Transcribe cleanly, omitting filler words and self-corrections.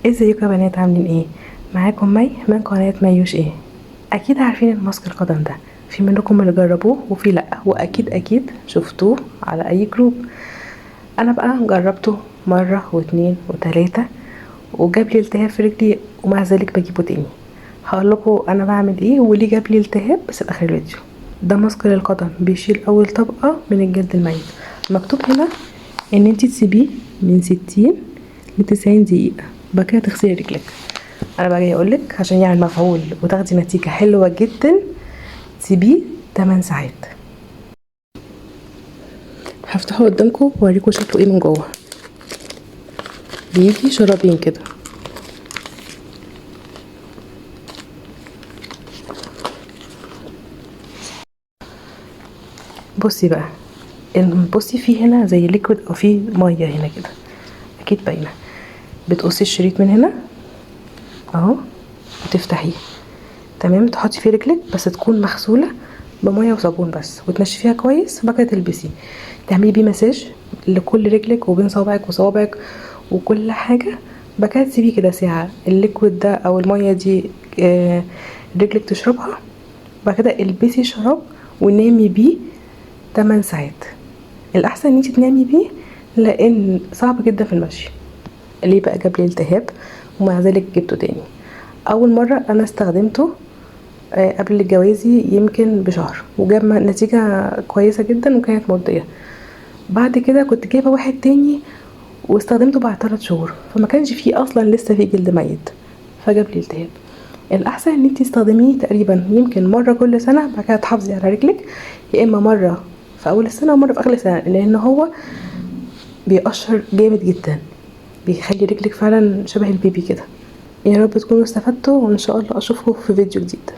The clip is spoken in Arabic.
ازيكم يا بنات، عاملين ايه؟ معاكم مي من قناة ميوش ايه. اكيد عارفين الماسك القدم ده، في منكم اللي جربوه وفي لا، واكيد شفتوه على اي جروب. انا بقى جربته مرة واتنين وتلاتة وجاب لي التهاب في رجلي، ومع ذلك بجيبه تاني. هقول لكم انا بعمل ايه وليه جاب لي التهاب بس في اخر الفيديو. ده ماسك للقدم، بيشيل اول طبقة من الجلد الميت. مكتوب هنا ان انتي تسيبيه من 60 ل90 دقيقة، بعد كده تغسلي رجلك. انا بقى جاي اقولك عشان يعمل مفعول وتاخدي نتيجة حلوة جدا، تسيبيه 8 ساعات. هفتحه قدامكم واوريكم شكله ايه من جوه. بيجي شرابين كده. بصي بقى، بصي في هنا زي ليكويد او في ميه هنا كده، اكيد باينه. بتقصي الشريط من هنا اهو وتفتحيه، تمام. تحطي فيه رجلك بس تكون مغسوله بميه وصابون بس، وتنشفيها كويس، وبعد كده تلبسيه. تعملي بيه مساج لكل رجلك وبين صوابعك وصوابعك وكل حاجه. بعد كده تسيبيه كده ساعه، الليكويد ده او الميه دي رجلك تشربها. بعد كده البسي شراب ونامي بيه 8 ساعات. الاحسن ان انت تنامي بيه، لان صعب جدا في المشي. ليه بقى جاب لي التهاب ومع ذلك جبته تاني؟ اول مره انا استخدمته قبل جوازي يمكن بشهر، وجاب نتيجه كويسه جدا وكانت مرضيه. بعد كده كنت جايبه واحد تاني واستخدمته بعد 3 شهور، فما كانش فيه اصلا لسه فيه جلد ميت، فجاب لي التهاب. الاحسن ان انت تستخدميه تقريبا يمكن مره كل سنه، بعد كده تحافظي على رجلك، يا اما مره في اول السنه ومره في اخر السنه، لان هو بيقشر جامد جدا، بيخلي رجلك فعلا شبه البيبي كده. يا رب تكونوا استفدتوا، وان شاء الله اشوفكم في فيديو جديد.